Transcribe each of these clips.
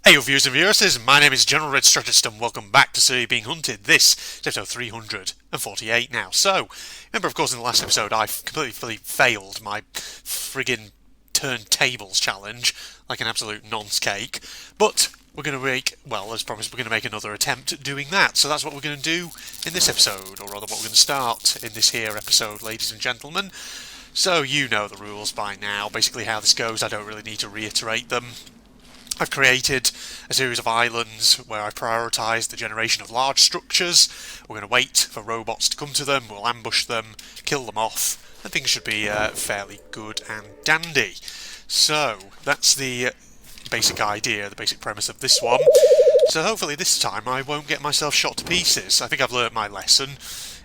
Hey viewers and viewers, my name is General Red Strategist and welcome back to See Being Hunted. This is episode 348 now. So, remember of course in the last episode I completely failed my friggin' turntables challenge like an absolute nonce cake. But we're going to make, well as promised, we're going to make another attempt at doing that. So that's what we're going to do in this episode, or rather what we're going to start in this here episode, ladies and gentlemen. So you know the rules by now, basically how this goes, I don't really need to reiterate them. I've created a series of islands where I prioritise the generation of large structures. We're going to wait for robots to come to them, we'll ambush them, kill them off, and things should be fairly good and dandy. So, that's the basic idea, the basic premise of this one. So hopefully this time I won't get myself shot to pieces. I think I've learnt my lesson.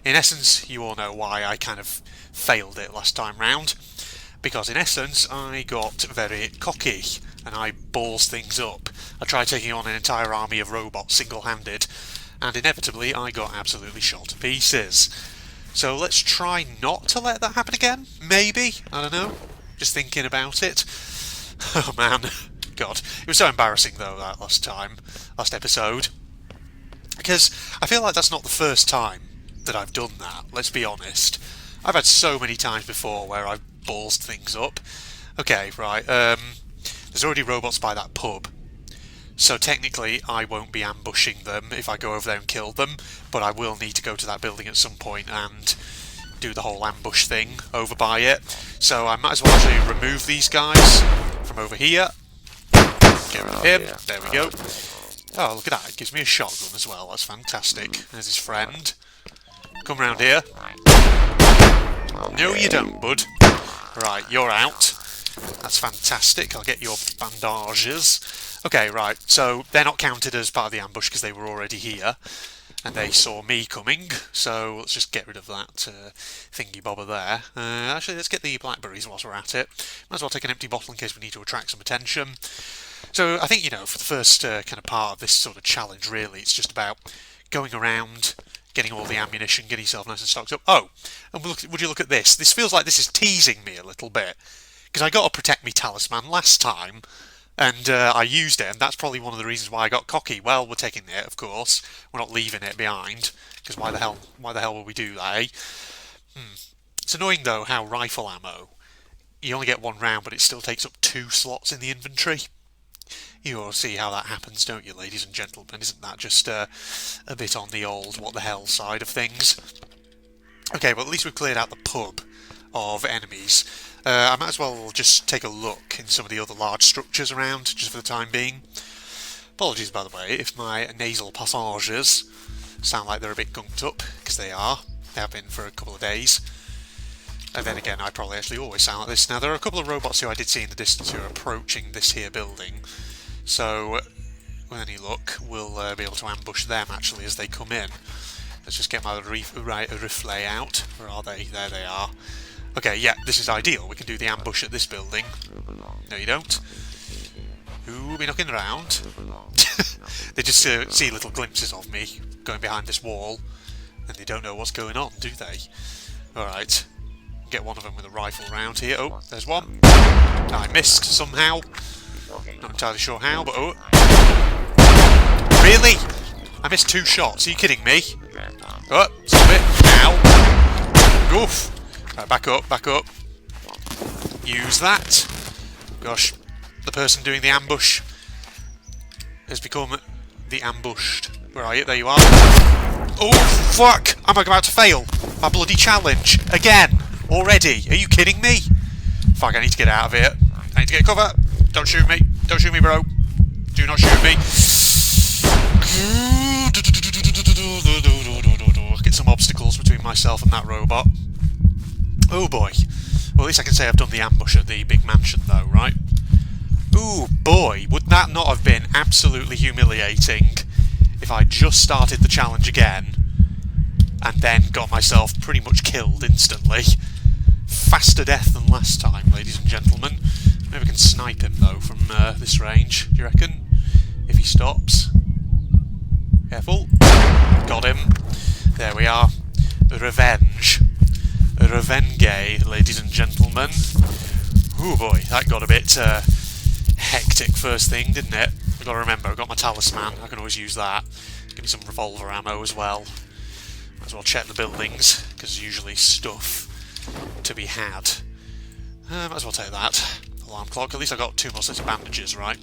In essence, you all know why I kind of failed it last time round. Because in essence, I got very cocky and I balls things up. I tried taking on an entire army of robots single-handed, and inevitably I got absolutely shot to pieces. So let's try not to let that happen again, maybe? I don't know. Just thinking about it. Oh man, God. It was so embarrassing though, that last episode. Because I feel like that's not the first time that I've done that, let's be honest. I've had so many times before where I've ballsed things up. Okay, right, there's already robots by that pub, so technically I won't be ambushing them if I go over there and kill them, but I will need to go to that building at some point and do the whole ambush thing over by it. So I might as well actually remove these guys from over here. Get rid of him. There we go. Oh, look at that. It gives me a shotgun as well. That's fantastic. There's his friend. Come round here. No, you don't, bud. Right, you're out. That's fantastic. I'll get your bandages. Okay, right. So they're not counted as part of the ambush because they were already here. And they saw me coming. So let's just get rid of that thingy bobber there. Actually, let's get the blackberries whilst we're at it. Might as well take an empty bottle in case we need to attract some attention. So I think, you know, for the first kind of part of this sort of challenge, really, it's just about going around, getting all the ammunition, getting yourself nice and stocked up. Oh, and would you look at this? This feels like this is teasing me a little bit. Because I got to protect me talisman last time, and I used it, and that's probably one of the reasons why I got cocky. Well, we're taking it, of course. We're not leaving it behind, because why the hell will we do that, eh? It's annoying, though, how rifle ammo, you only get one round, but it still takes up 2 slots in the inventory. You all see how that happens, don't you, ladies and gentlemen? Isn't that just a bit on the old what the hell side of things? Okay, well, at least we've cleared out the pub of enemies. I might as well just take a look in some of the other large structures around, just for the time being. Apologies, by the way, if my nasal passages sound like they're a bit gunked up, because they are. They have been for a couple of days. And then again, I probably actually always sound like this. Now, there are a couple of robots who I did see in the distance who are approaching this here building. So, with any luck, we'll be able to ambush them, actually, as they come in. Let's just get my rifle out. Where are they? There they are. Okay, yeah, this is ideal. We can do the ambush at this building. No, you don't. Who'll be knocking around? They just see little glimpses of me going behind this wall, and they don't know what's going on, do they? Alright. Get one of them with a rifle round here. Oh, there's one. I missed somehow. Not entirely sure how, but oh. Really? I missed 2 shots. Are you kidding me? Oh, stop it. Ow. Oof. Right, back up, back up. Use that. Gosh, the person doing the ambush has become the ambushed. Where are you? There you are. Oh, fuck! I'm about to fail my bloody challenge. Again. Already. Are you kidding me? Fuck, I need to get out of here. I need to get cover. Don't shoot me. Don't shoot me, bro. Do not shoot me. Get some obstacles between myself and that robot. Oh boy. Well, at least I can say I've done the ambush at the big mansion though, right? Ooh boy, would that not have been absolutely humiliating if I just started the challenge again and then got myself pretty much killed instantly. Faster death than last time, ladies and gentlemen. Maybe I can snipe him though from this range, do you reckon? If he stops. Careful. Got him. There we are. Revenge. Revenge, ladies and gentlemen. Oh boy, that got a bit hectic first thing, didn't it? I've got to remember, I've got my talisman, I can always use that. Give me some revolver ammo as well. Might as well check the buildings, because there's usually stuff to be had. Might as well take that. Alarm clock. At least I got 2 more sets of bandages, right?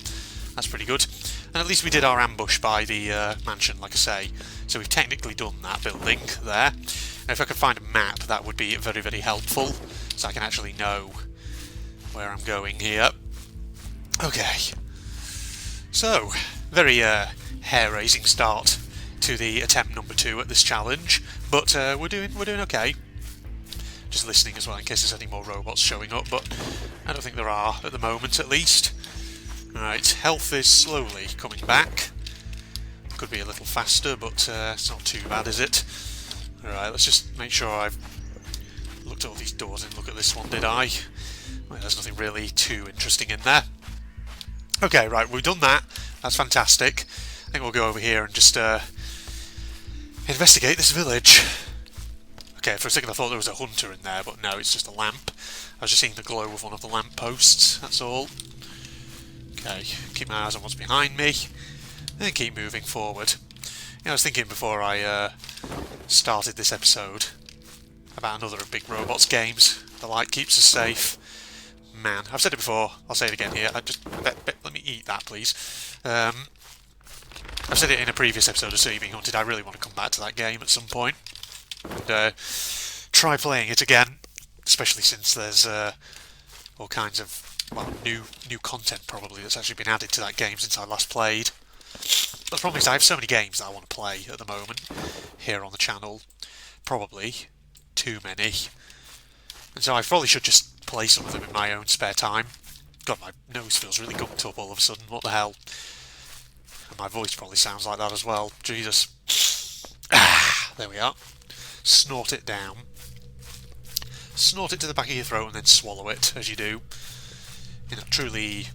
That's pretty good. And at least we did our ambush by the mansion, like I say. So we've technically done that building there. And if I could find a map, that would be very, very helpful, so I can actually know where I'm going here. Okay. So, very hair-raising start to the attempt number 2 at this challenge, but we're doing okay. Just listening as well in case there's any more robots showing up, but I don't think there are at the moment, at least. Right, health is slowly coming back. Could be a little faster, but it's not too bad, is it? Alright, let's just make sure I've looked at all these doors and look at this one, did I? Well, there's nothing really too interesting in there. Okay, right, we've done that. That's fantastic. I think we'll go over here and just investigate this village. Okay, for a second I thought there was a hunter in there, but no, it's just a lamp. I was just seeing the glow of one of the lamp posts, that's all. Okay, keep my eyes on what's behind me, and keep moving forward. You know, I was thinking before I started this episode about another of Big Robot's games. The light keeps us safe. Man, I've said it before, I'll say it again here. Let me eat that, please. I've said it in a previous episode of So You're Being Hunted. I really want to come back to that game at some point and try playing it again, especially since there's all kinds of, well, new content probably that's actually been added to that game since I last played. But the problem is I have so many games that I want to play at the moment here on the channel. Probably too many. And so I probably should just play some of them in my own spare time. God, my nose feels really gunked up all of a sudden. What the hell? And my voice probably sounds like that as well. Jesus. Ah, there we are. Snort it down. Snort it to the back of your throat and then swallow it, as you do, in a truly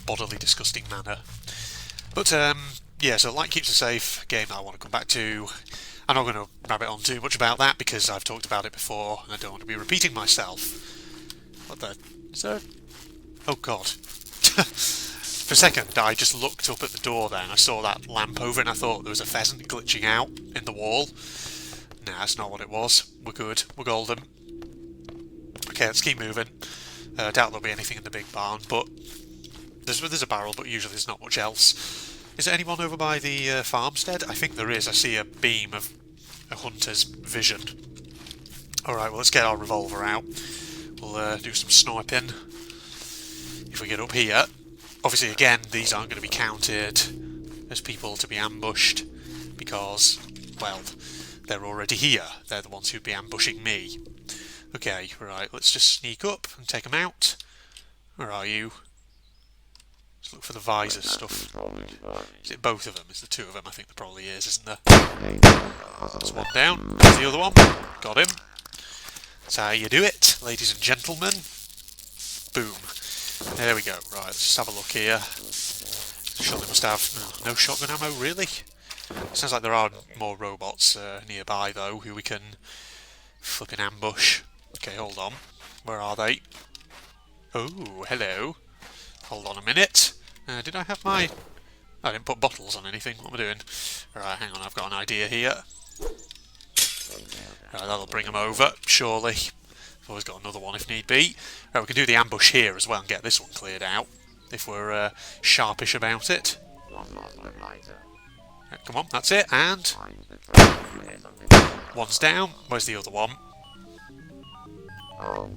bodily disgusting manner. But, yeah, so light keeps us safe, a game that I want to come back to. I'm not going to rabbit on too much about that because I've talked about it before and I don't want to be repeating myself. What the... is there... oh god. For a second I just looked up at the door there and I saw that lamp over it and I thought there was a pheasant glitching out in the wall. Nah, that's not what it was. We're good. We're golden. Okay, let's keep moving. I doubt there'll be anything in the big barn, but there's a barrel, but usually there's not much else. Is there anyone over by the farmstead? I think there is. I see a beam of a hunter's vision. Alright, well, let's get our revolver out. We'll do some sniping if we get up here. Obviously, again, these aren't going to be counted as people to be ambushed because, well, they're already here. They're the ones who'd be ambushing me. Okay, right, let's just sneak up and take them out. Where are you? Let's look for the visor stuff. Is it both of them? Is there 2 of them? I think there probably is, isn't there? There's one down. There's the other one. Got him. That's how you do it, ladies and gentlemen. Boom. There we go. Right, let's just have a look here. Surely must have... no shotgun ammo, really? Sounds like there are more robots nearby, though, who we can flipping ambush. Okay, hold on. Where are they? Oh, hello. Hold on a minute. Did I have my... I didn't put bottles on anything. What am I doing? Right, hang on, I've got an idea here. Right, that'll bring them over, surely. I've always got another one if need be. Right, we can do the ambush here as well and get this one cleared out, if we're sharpish about it. Right, come on, that's it, and... one's down. Where's the other one? Oh,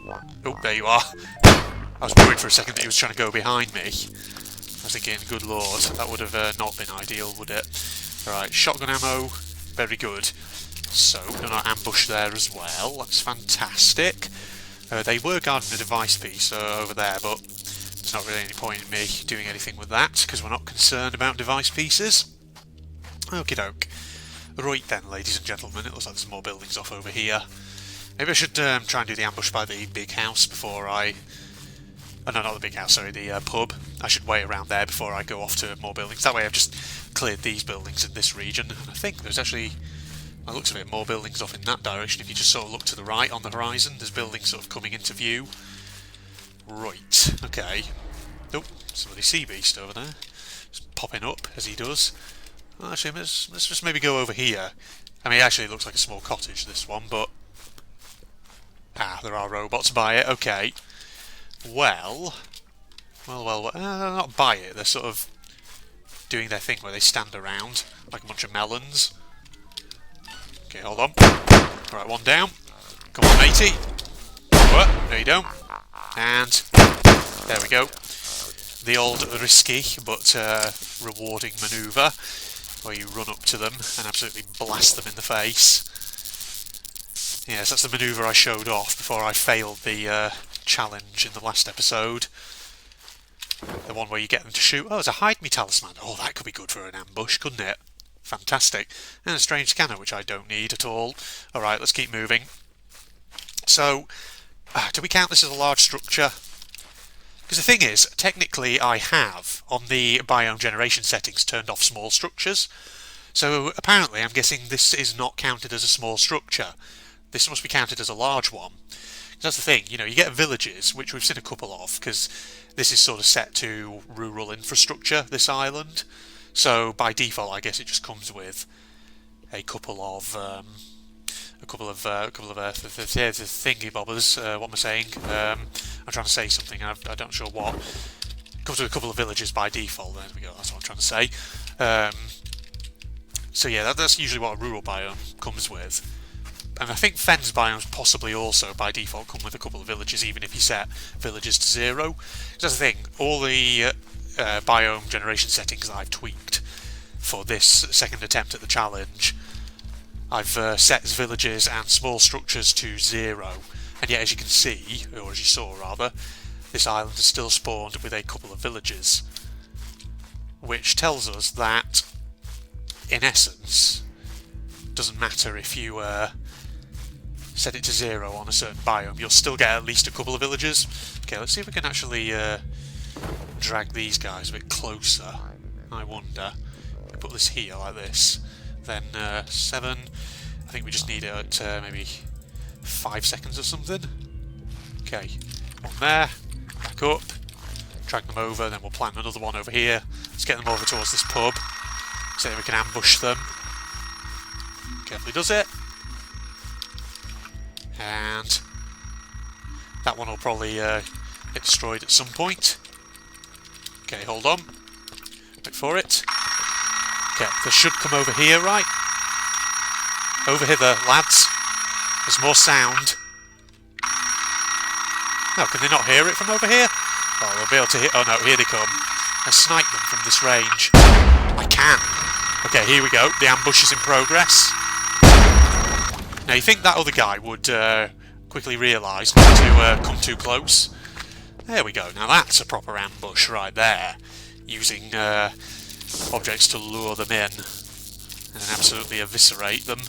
there you are. I was worried for a second that he was trying to go behind me. I was thinking, good lord, that would have not been ideal, would it? Alright, shotgun ammo, very good. So, we've done our ambush there as well, that's fantastic. They were guarding a device piece over there, but there's not really any point in me doing anything with that, because we're not concerned about device pieces. Okie doke. Right then, ladies and gentlemen, it looks like there's more buildings off over here. Maybe I should try and do the ambush by the big house before I... oh, no, not the big house, sorry, the pub. I should wait around there before I go off to more buildings. That way I've just cleared these buildings in this region. And I think there's actually, by the looks of it, more buildings off in that direction. If you just sort of look to the right on the horizon, there's buildings sort of coming into view. Right, okay. Oh, somebody sea beast over there. Just popping up as he does. Well, actually, let's just maybe go over here. I mean, actually, it looks like a small cottage, this one, but... Ah, there are robots by it, okay. Well, not by it, they're sort of doing their thing where they stand around like a bunch of melons. Okay, hold on. Alright, one down. Come on, matey. No, you don't. And there we go. The old risky but rewarding manoeuvre where you run up to them and absolutely blast them in the face. Yes, that's the manoeuvre I showed off before I failed the challenge in the last episode. The one where you get them to shoot. Oh, it's a hide me talisman. Oh, that could be good for an ambush, couldn't it? Fantastic. And a strange scanner, which I don't need at all. Alright, let's keep moving. So, do we count this as a large structure? Because the thing is, technically I have, on the Biome Generation settings, turned off small structures. So apparently I'm guessing this is not counted as a small structure. This must be counted as a large one. That's the thing, you know, you get villages, which we've seen a couple of, because this is sort of set to rural infrastructure, this island. So by default, I guess it just comes with a couple of thingy bobbers. What am I saying? I'm trying to say something. I'm not sure what. It comes with a couple of villages by default. There we go. That's what I'm trying to say. So yeah, that's usually what a rural biome comes with. And I think fence biomes possibly also by default come with a couple of villages, even if you set villages to 0. That's the thing, all the biome generation settings that I've tweaked for this second attempt at the challenge, I've set as villages and small structures to 0. And yet, as you can see, or as you saw rather, this island is still spawned with a couple of villages. Which tells us that, in essence, it doesn't matter if you set it to 0 on a certain biome, you'll still get at least a couple of villages. Okay, let's see if we can actually drag these guys a bit closer. I wonder. If we put this here like this, then 7. I think we just need it at maybe 5 seconds or something. Okay, one there, back up, drag them over, then we'll plant another one over here. Let's get them over towards this pub, so that we can ambush them. Carefully does it. And that one will probably get destroyed at some point. Okay, hold on. Wait for it. Okay, they should come over here, right? Over hither, lads. There's more sound. No, can they not hear it from over here? Oh, they'll be able to hear... Oh no, here they come. I snipe them from this range. I can. Okay, here we go. The ambush is in progress. Now, you think that other guy would quickly realise not to come too close. There we go. Now, that's a proper ambush right there. Using objects to lure them in and then absolutely eviscerate them.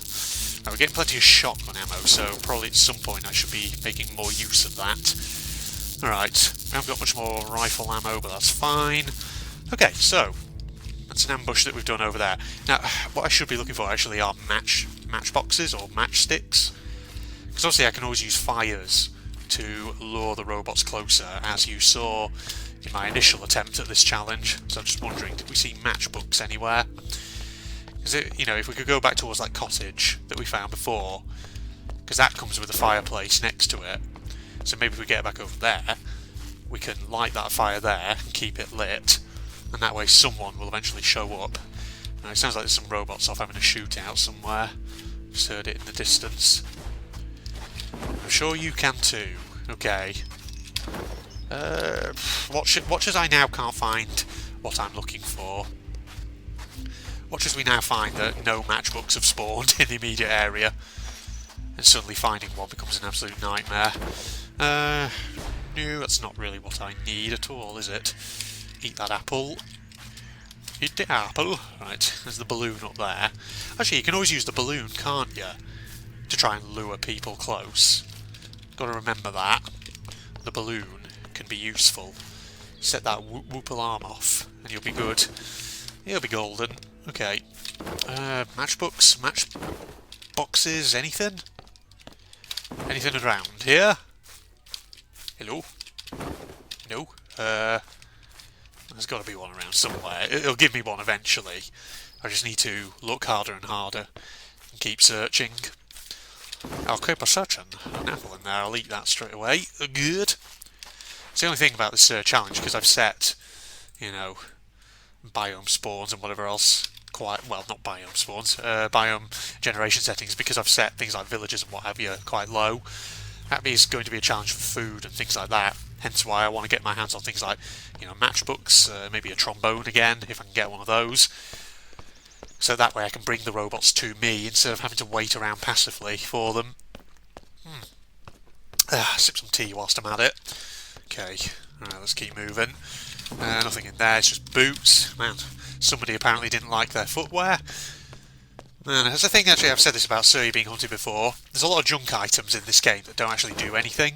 Now, we're getting plenty of shotgun ammo, so probably at some point I should be making more use of that. Alright, we haven't got much more rifle ammo, but that's fine. Okay, so that's an ambush that we've done over there. Now, what I should be looking for actually are matchboxes or matchsticks. Because obviously I can always use fires to lure the robots closer, as you saw in my initial attempt at this challenge. So I'm just wondering, did we see matchbooks anywhere? Because, you know, if we could go back towards that cottage that we found before, because that comes with a fireplace next to it. So maybe if we get back over there, we can light that fire there and keep it lit. And that way someone will eventually show up. Now, it sounds like there's some robots off having a shootout somewhere. Just heard it in the distance. I'm sure you can too. Okay. Watch as I now can't find what I'm looking for. Watch as we now find that no matchbooks have spawned in the immediate area. And suddenly finding one becomes an absolute nightmare. No, that's not really what I need at all, is it? Eat that apple. Eat the apple. Right, there's the balloon up there. Actually, you can always use the balloon, can't you? To try and lure people close. Got to remember that. The balloon can be useful. Set that whoop alarm off, and you'll be good. You'll be golden. Okay. Matchbooks? Matchboxes? Anything? Anything around here? Hello? No? There's got to be one around somewhere. It'll give me one eventually. I just need to look harder and harder and keep searching. I'll keep a searching. An apple in there, I'll eat that straight away. Good. It's the only thing about this challenge, because I've set, you know, biome spawns and whatever else quite, well, not biome spawns, biome generation settings, because I've set things like villages and what have you quite low. That is going to be a challenge for food and things like that. Hence why I want to get my hands on things like, you know, matchbooks, maybe a trombone again, if I can get one of those. So that way I can bring the robots to me instead of having to wait around passively for them. Sip some tea whilst I'm at it. Okay, alright, let's keep moving. Nothing in there, it's just boots. Man, somebody apparently didn't like their footwear. Man, that's the thing, actually, I've said this about Surrey being hunted before. There's a lot of junk items in this game that don't actually do anything.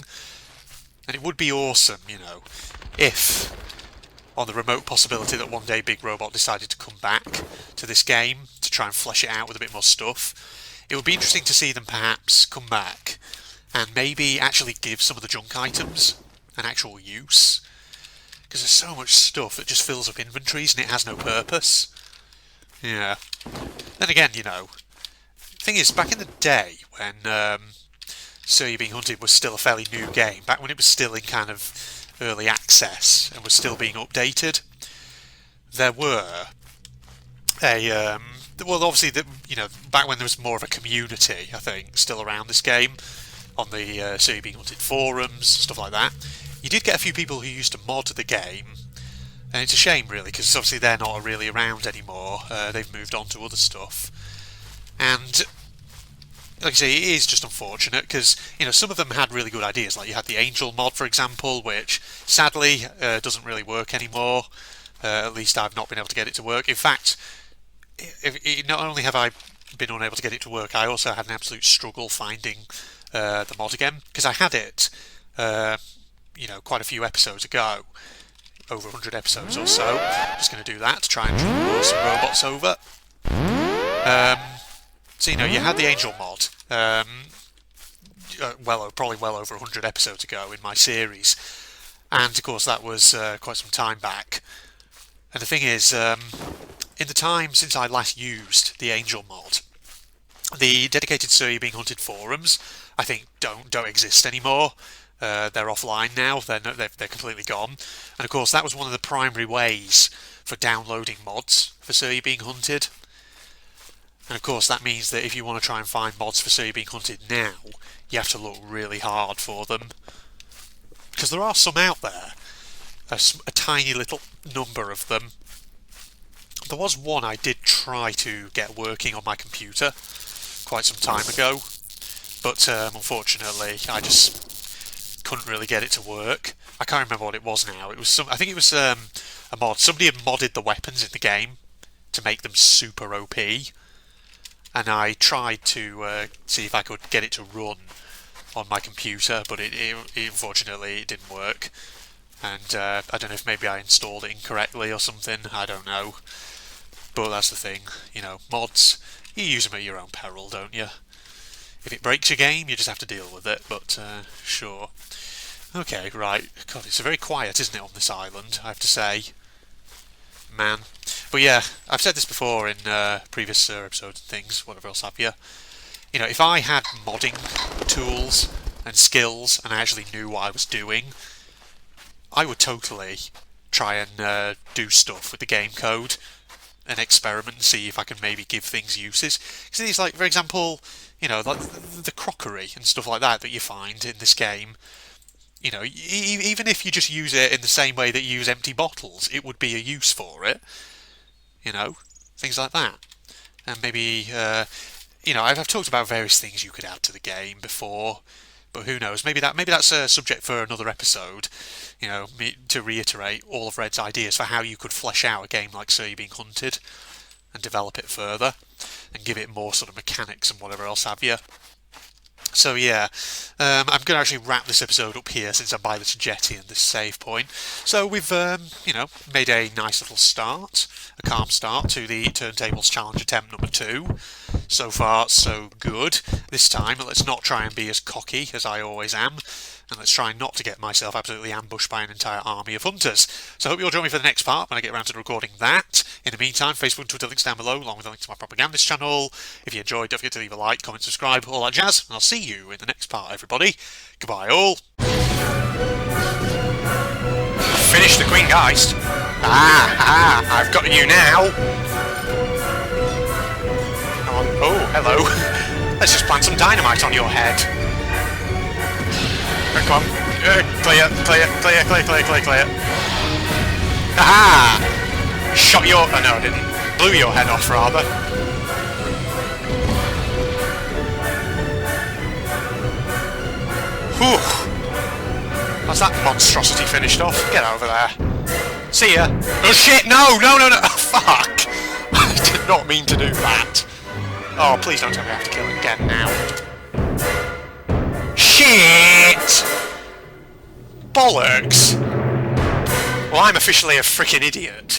And it would be awesome, you know, if, on the remote possibility that one day Big Robot decided to come back to this game to try and flesh it out with a bit more stuff, it would be interesting to see them perhaps come back and maybe actually give some of the junk items an actual use. Because there's so much stuff that just fills up inventories and it has no purpose. Yeah. Then again, you know, the thing is, back in the day when So You're Being Hunted was still a fairly new game, back when it was still in kind of early access and was still being updated, there were well, obviously, you know, back when there was more of a community, I think, still around this game, on the So You're Being Hunted forums, stuff like that, you did get a few people who used to mod the game, and it's a shame, really, because obviously they're not really around anymore. They've moved on to other stuff, and like I say, it is just unfortunate because, you know, some of them had really good ideas. Like you had the Angel mod, for example, which sadly doesn't really work anymore. At least I've not been able to get it to work. In fact, not only have I been unable to get it to work, I also had an absolute struggle finding the mod again, because I had it, you know, quite a few episodes ago, over 100 episodes or so. Just going to do that to try and draw some robots over. So, you know, you had the Angel mod, probably well over 100 episodes ago in my series, and of course that was quite some time back. And the thing is, in the time since I last used the Angel mod, the dedicated So You're Being Hunted forums, I think, don't exist anymore. They're offline now. They're completely gone. And of course, that was one of the primary ways for downloading mods for So You're Being Hunted. And of course, that means that if you want to try and find mods for So You're Being Hunted now, you have to look really hard for them, because there are some out there. A tiny little number of them. There was one I did try to get working on my computer quite some time ago, but unfortunately I just couldn't really get it to work. I can't remember what it was now. It was I think it was a mod. Somebody had modded the weapons in the game to make them super OP, and I tried to see if I could get it to run on my computer, but it unfortunately it didn't work. And I don't know if maybe I installed it incorrectly or something, I don't know. But that's the thing, you know, mods, you use them at your own peril, don't you? If it breaks your game, you just have to deal with it, but sure. Okay, right. God, it's very quiet, isn't it, on this island, I have to say. Man. But yeah, I've said this before in previous episodes and things, whatever else have you. You know, if I had modding tools and skills and I actually knew what I was doing, I would totally try and do stuff with the game code and experiment and see if I can maybe give things uses. Because these, like, for example, you know, like the crockery and stuff like that you find in this game, you know, even if you just use it in the same way that you use empty bottles, it would be a use for it. You know, things like that. And maybe, you know, I've talked about various things you could add to the game before, but who knows? Maybe that's a subject for another episode. You know, to reiterate all of Red's ideas for how you could flesh out a game like So You're Being Hunted and develop it further and give it more sort of mechanics and whatever else have you. So yeah, I'm going to actually wrap this episode up here since I'm by this jetty and this save point. So we've, made a nice little start, a calm start to the Turntables Challenge attempt number 2. So far, so good. This time, let's not try and be as cocky as I always am, and let's try not to get myself absolutely ambushed by an entire army of hunters. So I hope you'll join me for the next part when I get around to recording that. In the meantime, Facebook and Twitter links down below, along with a link to my propagandist channel. If you enjoyed, don't forget to leave a like, comment, subscribe, all that jazz, and I'll see you in the next part, everybody. Goodbye, all. Finish the Queen Geist. I've got you now. Oh, hello. Let's just plant some dynamite on your head. Come on. Clear. Aha! Shot your... Oh, no, I didn't. Blew your head off, rather. Whew. That's that monstrosity finished off. Get over there. See ya. Oh, shit! No! Fuck! I did not mean to do that. Oh, please don't tell me I have to kill it again now. Shit! Bollocks! Well, I'm officially a frickin' idiot.